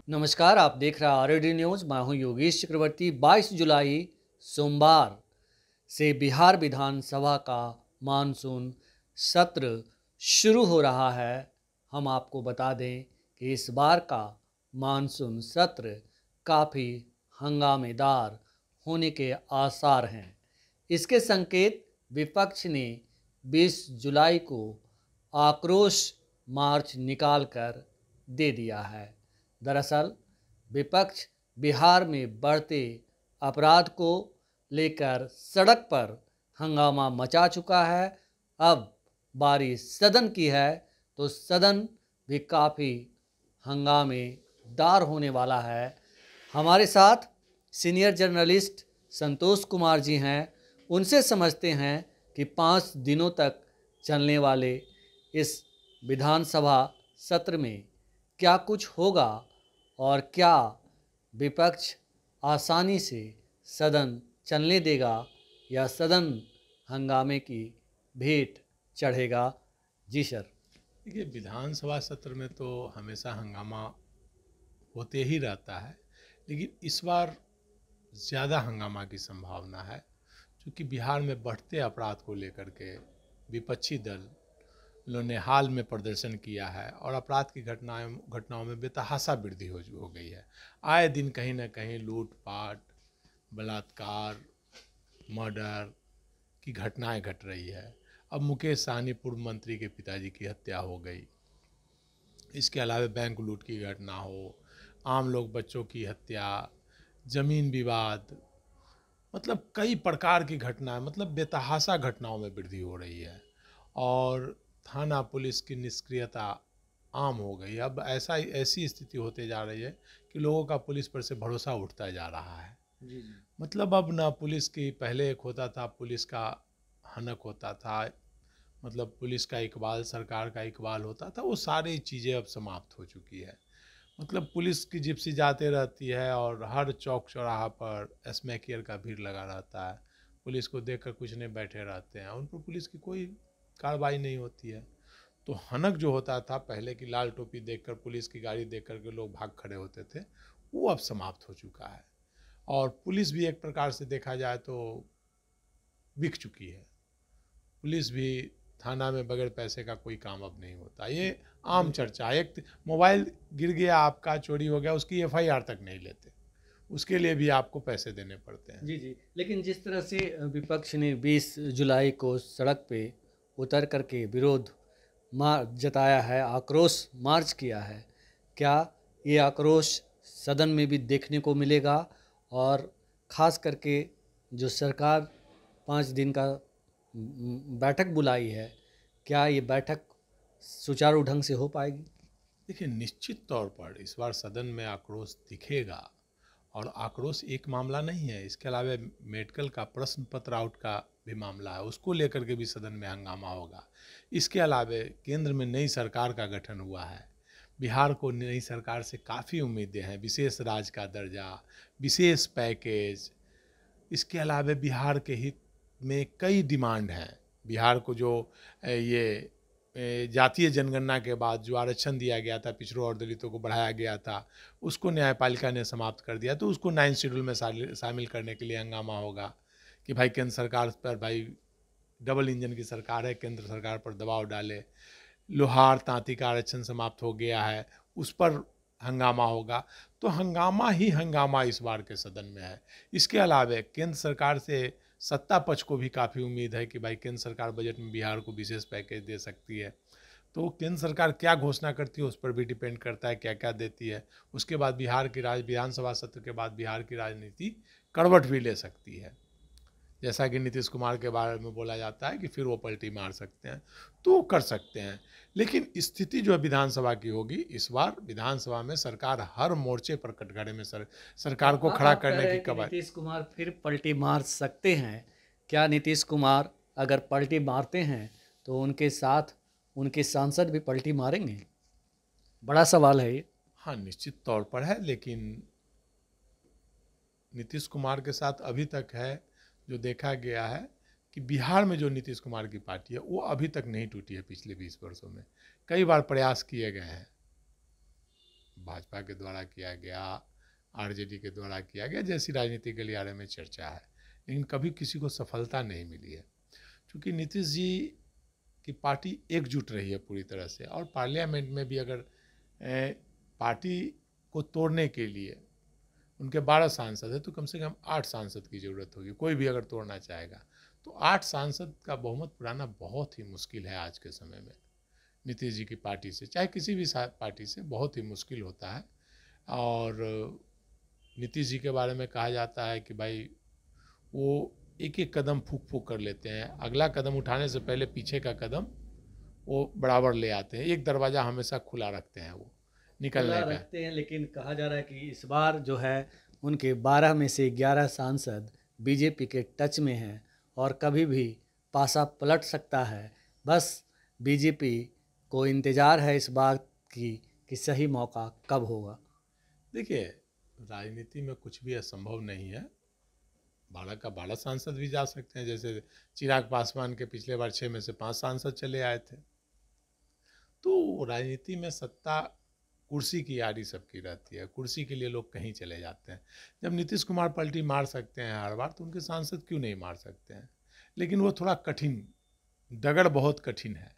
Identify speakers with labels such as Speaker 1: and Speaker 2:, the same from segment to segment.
Speaker 1: नमस्कार, आप देख रहे हैं आरडी न्यूज़। मैं हूं योगेश चक्रवर्ती। 22 जुलाई सोमवार से बिहार विधानसभा का मानसून सत्र शुरू हो रहा है। हम आपको बता दें कि इस बार का मानसून सत्र काफ़ी हंगामेदार होने के आसार हैं। इसके संकेत विपक्ष ने 20 जुलाई को आक्रोश मार्च निकालकर दे दिया है। दरअसल विपक्ष बिहार में बढ़ते अपराध को लेकर सड़क पर हंगामा मचा चुका है। अब बारी सदन की है तो सदन भी काफ़ी हंगामेदार होने वाला है। हमारे साथ सीनियर जर्नलिस्ट संतोष कुमार जी हैं। उनसे समझते हैं कि 5 दिनों तक चलने वाले इस विधानसभा सत्र में क्या कुछ होगा और क्या विपक्ष आसानी से सदन चलने देगा या सदन हंगामे की भेंट चढ़ेगा। जी सर।
Speaker 2: देखिए, विधानसभा सत्र में तो हमेशा हंगामा होते ही रहता है, लेकिन इस बार ज़्यादा हंगामा की संभावना है, क्योंकि बिहार में बढ़ते अपराध को लेकर के विपक्षी दल ने हाल में प्रदर्शन किया है और अपराध की घटनाओं में बेतहाशा वृद्धि हो गई है। आए दिन कहीं ना कहीं लूटपाट, बलात्कार, मर्डर की घटनाएं घट रही है। अब मुकेश सहनी पूर्व मंत्री के पिताजी की हत्या हो गई। इसके अलावा बैंक लूट की घटना हो, आम लोग बच्चों की हत्या, जमीन विवाद, मतलब कई प्रकार की घटनाएं, मतलब बेतहाशा घटनाओं में वृद्धि हो रही है और थाना पुलिस की निष्क्रियता आम हो गई। अब ऐसी स्थिति होते जा रही है कि लोगों का पुलिस पर से भरोसा उठता जा रहा है।
Speaker 1: जी जी।
Speaker 2: मतलब अब ना पुलिस की, पहले एक होता था पुलिस का हनक होता था, मतलब पुलिस का इकबाल, सरकार का इकबाल होता था, वो सारी चीज़ें अब समाप्त हो चुकी है। मतलब पुलिस की जिप्सी जाते रहती है और हर चौक चौराहा पर स्मैकियर का भीड़ लगा रहता है। पुलिस को देखकर कुछ नहीं बैठे रहते हैं, उन पर पुलिस की कोई कार्रवाई नहीं होती है। तो हनक जो होता था पहले की, लाल टोपी देखकर, पुलिस की गाड़ी देख कर के लोग भाग खड़े होते थे, वो अब समाप्त हो चुका है। और पुलिस भी एक प्रकार से देखा जाए तो बिक चुकी है। पुलिस भी थाना में बगैर पैसे का कोई काम अब नहीं होता। ये आम चर्चा है। एक मोबाइल गिर गया आपका, चोरी हो गया, उसकी एफआईआर तक नहीं लेते, उसके लिए भी आपको पैसे देने पड़ते हैं।
Speaker 1: जी जी। लेकिन जिस तरह से विपक्ष ने 20 जुलाई को सड़क पे उतर करके विरोध जताया है, आक्रोश मार्च किया है, क्या ये आक्रोश सदन में भी देखने को मिलेगा? और ख़ास करके जो सरकार 5 दिन का बैठक बुलाई है, क्या ये बैठक सुचारू ढंग से हो पाएगी?
Speaker 2: देखिए, निश्चित तौर पर इस बार सदन में आक्रोश दिखेगा। और आक्रोश एक मामला नहीं है, इसके अलावा मेडिकल का प्रश्न पत्र आउट का भी मामला है, उसको लेकर के भी सदन में हंगामा होगा। इसके अलावा केंद्र में नई सरकार का गठन हुआ है। बिहार को नई सरकार से काफ़ी उम्मीदें हैं, विशेष राज्य का दर्जा, विशेष पैकेज। इसके अलावा बिहार के हित में कई डिमांड हैं। बिहार को जो ये जातीय जनगणना के बाद जो आरक्षण दिया गया था, पिछड़ों और दलितों को बढ़ाया गया था, उसको न्यायपालिका ने समाप्त कर दिया, तो उसको 9 शेड्यूल में शामिल करने के लिए हंगामा होगा कि भाई केंद्र सरकार पर, भाई डबल इंजन की सरकार है, केंद्र सरकार पर दबाव डाले। लोहार तांती का आरक्षण समाप्त हो गया है, उस पर हंगामा होगा। तो हंगामा ही हंगामा इस बार के सदन में है। इसके अलावा केंद्र सरकार से सत्ता पक्ष को भी काफ़ी उम्मीद है कि भाई केंद्र सरकार बजट में बिहार को विशेष पैकेज दे सकती है। तो केंद्र सरकार क्या घोषणा करती है उस पर भी डिपेंड करता है क्या क्या देती है। उसके बाद बिहार की विधानसभा सत्र के बाद बिहार की राजनीति करवट भी ले सकती है। जैसा कि नीतीश कुमार के बारे में बोला जाता है कि फिर वो पलटी मार सकते हैं, तो कर सकते हैं। लेकिन स्थिति जो विधानसभा की होगी, इस बार विधानसभा में सरकार हर मोर्चे पर कटघरे में सरकार को खड़ा
Speaker 1: आप कह
Speaker 2: करने
Speaker 1: रहे
Speaker 2: की
Speaker 1: हैं कि
Speaker 2: कवायद।
Speaker 1: नीतीश कुमार फिर पलटी मार सकते हैं। क्या नीतीश कुमार अगर पलटी मारते हैं तो उनके साथ उनके सांसद भी पलटी मारेंगे? बड़ा सवाल है ये।
Speaker 2: हाँ, निश्चित तौर पर है, लेकिन नीतीश कुमार के साथ अभी तक है, जो देखा गया है कि बिहार में जो नीतीश कुमार की पार्टी है वो अभी तक नहीं टूटी है। पिछले 20 वर्षों में कई बार प्रयास किए गए हैं, भाजपा के द्वारा किया गया, आरजेडी के द्वारा किया गया, जैसी राजनीतिक गलियारे में चर्चा है, लेकिन कभी किसी को सफलता नहीं मिली है। क्योंकि नीतीश जी की पार्टी एकजुट रही है पूरी तरह से, और पार्लियामेंट में भी अगर पार्टी को तोड़ने के लिए उनके 12 सांसद है तो कम से कम 8 सांसद की ज़रूरत होगी। कोई भी अगर तोड़ना चाहेगा तो 8 सांसद का बहुमत पुराना बहुत ही मुश्किल है आज के समय में। नीतीश जी की पार्टी से, चाहे किसी भी पार्टी से, बहुत ही मुश्किल होता है। और नीतीश जी के बारे में कहा जाता है कि भाई वो एक एक कदम फूक फूक कर लेते हैं, अगला कदम उठाने से पहले पीछे का कदम वो बराबर ले आते हैं, एक दरवाज़ा हमेशा खुला रखते हैं वो निकलने का
Speaker 1: रखते हैं। लेकिन कहा जा रहा है कि इस बार जो है उनके 12 में से 11 सांसद बीजेपी के टच में हैं और कभी भी पासा पलट सकता है। बस बीजेपी को इंतज़ार है इस बात की कि सही मौका कब होगा।
Speaker 2: देखिए, राजनीति में कुछ भी असंभव नहीं है। 12 का 12 सांसद भी जा सकते हैं, जैसे चिराग पासवान के पिछले बार 6 में से 5 सांसद चले आए थे। तो राजनीति में सत्ता, कुर्सी की यारी सबकी रहती है, कुर्सी के लिए लोग कहीं चले जाते हैं। जब नीतीश कुमार पलटी मार सकते हैं हर बार, तो उनके सांसद क्यों नहीं मार सकते हैं? लेकिन वो थोड़ा कठिन, दगड़ बहुत कठिन है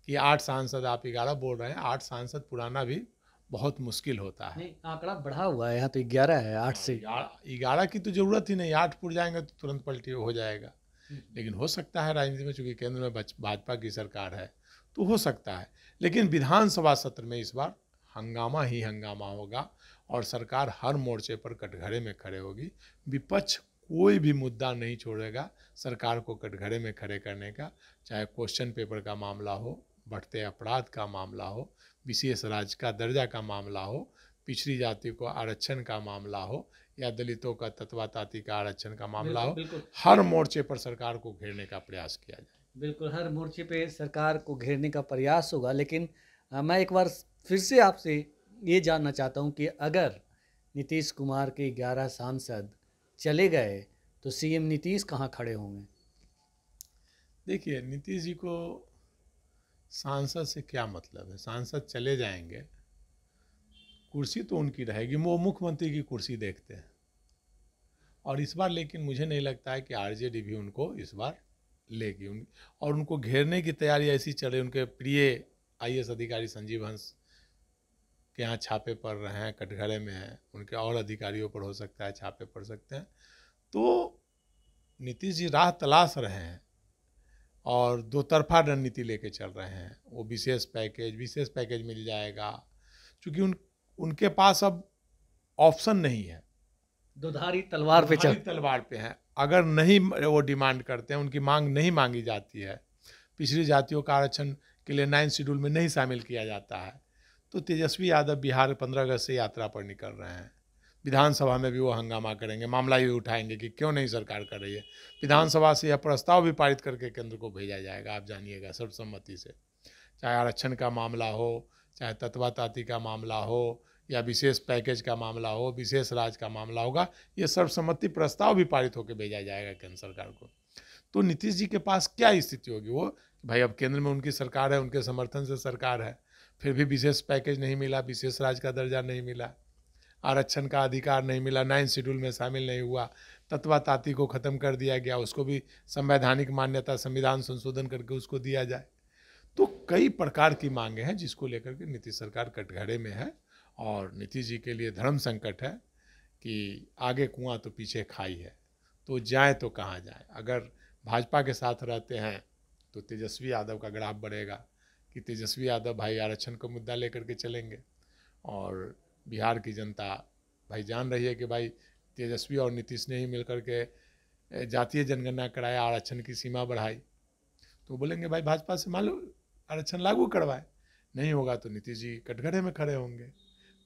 Speaker 2: कि 8 सांसद, आप 11 बोल रहे हैं, 8 सांसद पुराना भी बहुत मुश्किल होता है।
Speaker 1: नहीं, आंकड़ा बढ़ा हुआ है, यहाँ तो 11 है 8 से।
Speaker 2: 11 की तो ज़रूरत ही नहीं, 8 पुर जाएंगे तो तुरंत पलटी हो जाएगा। लेकिन हो सकता है राजनीति में, चूँकि केंद्र में भाजपा की सरकार है तो हो सकता है। लेकिन विधानसभा सत्र में इस बार हंगामा ही हंगामा होगा और सरकार हर मोर्चे पर कटघरे में खड़े होगी। विपक्ष कोई भी मुद्दा नहीं छोड़ेगा सरकार को कटघरे में खड़े करने का, चाहे क्वेश्चन पेपर का मामला हो, बढ़ते अपराध का मामला हो, विशेष राज्य का दर्जा का मामला हो, पिछड़ी जाति को आरक्षण का मामला हो, या दलितों का तत्वाताती का आरक्षण का मामला हो। हर मोर्चे पर सरकार को घेरने का प्रयास किया जाए।
Speaker 1: बिल्कुल, हर मोर्चे पे सरकार को घेरने का प्रयास होगा। लेकिन मैं एक बार फिर से आपसे ये जानना चाहता हूँ कि अगर नीतीश कुमार के 11 सांसद चले गए तो सीएम नीतीश कहाँ खड़े होंगे?
Speaker 2: देखिए, नीतीश जी को सांसद से क्या मतलब है? सांसद चले जाएंगे, कुर्सी तो उनकी रहेगी, वो मुख्यमंत्री की कुर्सी देखते हैं। और इस बार लेकिन मुझे नहीं लगता है कि आरजेडी भी उनको इस बार लेगी, और उनको घेरने की तैयारी ऐसी चल रही। उनके प्रिय आईएएस अधिकारी संजीव हंस के यहाँ छापे पड़ रहे हैं, कटघरे में हैं, उनके और अधिकारियों पर हो सकता है छापे पड़ सकते हैं। तो नीतीश जी राह तलाश रहे हैं और दो तरफा रणनीति लेके चल रहे हैं। वो विशेष पैकेज मिल जाएगा, क्योंकि उनके पास अब ऑप्शन नहीं है,
Speaker 1: दुधारी तलवार
Speaker 2: पे है। अगर नहीं वो डिमांड करते हैं, उनकी मांग नहीं मांगी जाती है, पिछड़ी जातियों का आरक्षण के लिए 9 शेड्यूल में नहीं शामिल किया जाता है, तो तेजस्वी यादव बिहार 15 अगस्त से यात्रा पर निकल रहे हैं। विधानसभा में भी वो हंगामा करेंगे, मामला ये उठाएंगे कि क्यों नहीं सरकार कर रही है। विधानसभा से यह प्रस्ताव भी पारित करके केंद्र को भेजा जाएगा, आप जानिएगा, सर्वसम्मति से। चाहे आरक्षण का मामला हो, चाहे तत्वाताती का मामला हो, या विशेष पैकेज का मामला हो, विशेष राज्य का मामला होगा, ये सर्वसम्मति प्रस्ताव भी पारित होकर भेजा जाएगा केंद्र सरकार को। तो नीतीश जी के पास क्या स्थिति होगी? वो भाई अब केंद्र में उनकी सरकार है, उनके समर्थन से सरकार है, फिर भी विशेष पैकेज नहीं मिला, विशेष राज्य का दर्जा नहीं मिला, आरक्षण का अधिकार नहीं मिला, 9 शेड्यूल में शामिल नहीं हुआ, तत्वाताती को ख़त्म कर दिया गया, उसको भी संवैधानिक मान्यता, संविधान संशोधन करके उसको दिया जाए। तो कई प्रकार की मांगे हैं जिसको लेकर के नीतीश सरकार कटघरे में है। और नीतीश जी के लिए धर्म संकट है कि आगे कुआं तो पीछे खाई है, तो जाए तो कहाँ जाए। अगर भाजपा के साथ रहते हैं तो तेजस्वी यादव का ग्राफ बढ़ेगा कि तेजस्वी यादव भाई आरक्षण का मुद्दा लेकर के चलेंगे, और बिहार की जनता भाई जान रही है कि भाई तेजस्वी और नीतीश ने ही मिलकर के जातीय जनगणना कराया, आरक्षण की सीमा बढ़ाई, तो बोलेंगे भाई भाजपा से मान लो आरक्षण लागू करवाए। नहीं होगा तो नीतीश जी कटघरे में खड़े होंगे।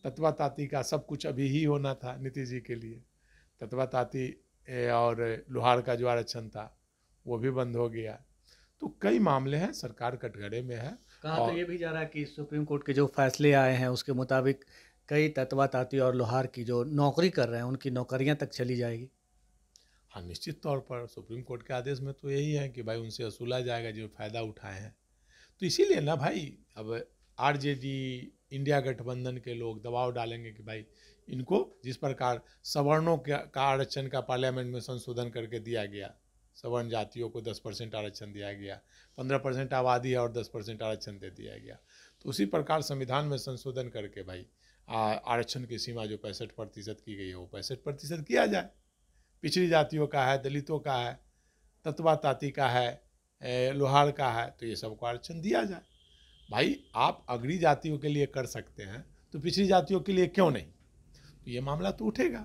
Speaker 2: तत्वाताती का सब कुछ अभी ही होना था नीतीश जी के लिए, तत्वाताती और लोहार का जो आरक्षण था वो भी बंद हो गया। तो कई मामले हैं, सरकार कटघरे में है।
Speaker 1: कहा तो ये भी जा रहा है कि सुप्रीम कोर्ट के जो फैसले आए हैं उसके मुताबिक कई तत्वाताती और लोहार की जो नौकरी कर रहे हैं उनकी नौकरियां तक चली जाएगी।
Speaker 2: हाँ, निश्चित तौर पर सुप्रीम कोर्ट के आदेश में तो यही है कि भाई उनसे वसूला जाएगा जो फ़ायदा उठाए हैं। तो इसीलिए ना भाई, अब आरजेडी इंडिया गठबंधन के लोग दबाव डालेंगे कि भाई इनको जिस प्रकार सवर्णों का आरक्षण का पार्लियामेंट में संशोधन करके दिया गया, सवर्ण जातियों को 10% आरक्षण दिया गया, 15% आबादी है और 10% आरक्षण दे दिया गया, तो उसी प्रकार संविधान में संशोधन करके भाई आरक्षण की सीमा जो 65% की गई है वो 65% किया जाए। पिछड़ी जातियों का है, दलितों का है, तत्वा ताती का है, लोहार का है, तो ये सबको आरक्षण दिया जाए। भाई आप अग्रणी जातियों के लिए कर सकते हैं तो पिछड़ी जातियों के लिए क्यों नहीं? तो ये मामला तो उठेगा,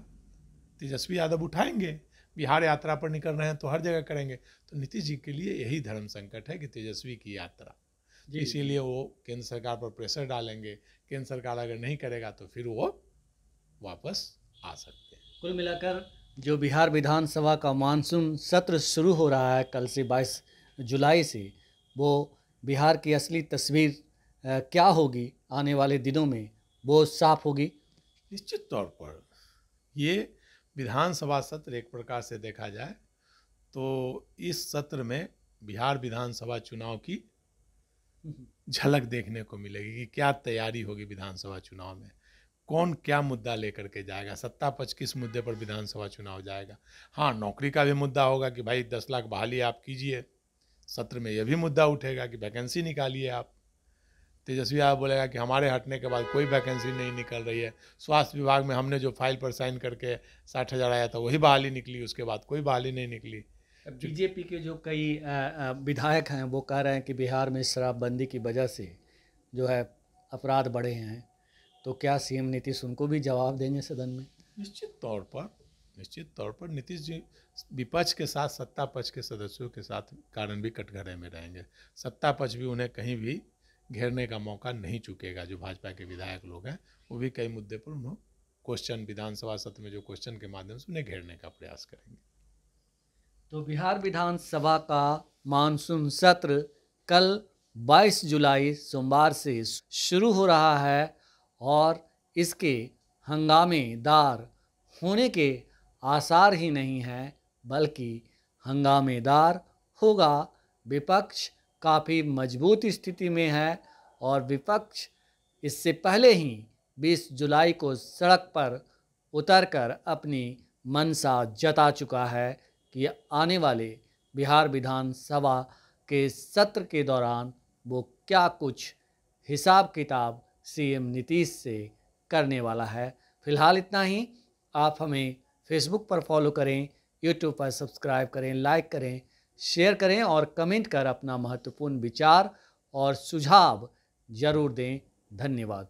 Speaker 2: तेजस्वी यादव उठाएंगे, बिहार यात्रा पर निकल रहे हैं तो हर जगह करेंगे। तो नीतीश जी के लिए यही धर्म संकट है कि तेजस्वी की यात्रा, इसीलिए वो केंद्र सरकार पर प्रेशर डालेंगे। केंद्र सरकार अगर नहीं करेगा तो फिर वो वापस आ सकते हैं।
Speaker 1: कुल मिलाकर जो बिहार विधानसभा का मानसून सत्र शुरू हो रहा है कल से 22 जुलाई से, वो बिहार की असली तस्वीर क्या होगी आने वाले दिनों में वो साफ होगी।
Speaker 2: निश्चित तौर पर ये विधानसभा सत्र एक प्रकार से देखा जाए तो इस सत्र में बिहार विधानसभा चुनाव की झलक देखने को मिलेगी कि क्या तैयारी होगी विधानसभा चुनाव में, कौन क्या मुद्दा लेकर के जाएगा, सत्ता पक्ष किस मुद्दे पर विधानसभा चुनाव जाएगा। हाँ, नौकरी का भी मुद्दा होगा कि भाई 10 लाख बहाली आप कीजिए। सत्र में यह भी मुद्दा उठेगा कि वैकेंसी निकालिए आप। तेजस्वी यादव बोलेगा कि हमारे हटने के बाद कोई वैकेंसी नहीं निकल रही है, स्वास्थ्य विभाग में हमने जो फाइल पर साइन करके 60,000 आया था वही बहाली निकली, उसके बाद कोई बहाली नहीं निकली।
Speaker 1: बीजेपी के जो कई विधायक हैं वो कह रहे हैं कि बिहार में शराबबंदी की वजह से जो है अपराध बढ़े हैं, तो क्या सीएम नीतीश उनको भी जवाब देंगे सदन में?
Speaker 2: निश्चित तौर पर नीतीश जी विपक्ष के साथ सत्ता पक्ष के सदस्यों के साथ कारण भी कटघरे में रहेंगे। सत्ता पक्ष भी उन्हें कहीं भी घेरने का मौका नहीं चुकेगा। जो भाजपा के विधायक लोग हैं वो भी कई मुद्दे पर उन्हें क्वेश्चन, विधानसभा सत्र में जो क्वेश्चन के माध्यम से उन्हें घेरने का प्रयास करेंगे।
Speaker 1: तो बिहार विधानसभा का मानसून सत्र कल 22 जुलाई सोमवार से शुरू हो रहा है और इसके हंगामेदार होने के आसार ही नहीं हैं, बल्कि हंगामेदार होगा। विपक्ष काफ़ी मजबूत स्थिति में है और विपक्ष इससे पहले ही 20 जुलाई को सड़क पर उतरकर अपनी मंशा जता चुका है कि आने वाले बिहार विधानसभा के सत्र के दौरान वो क्या कुछ हिसाब किताब सीएम नीतीश से करने वाला है। फिलहाल इतना ही। आप हमें फेसबुक पर फॉलो करें, यूट्यूब पर सब्सक्राइब करें, लाइक करें, शेयर करें और कमेंट कर अपना महत्वपूर्ण विचार और सुझाव जरूर दें। धन्यवाद।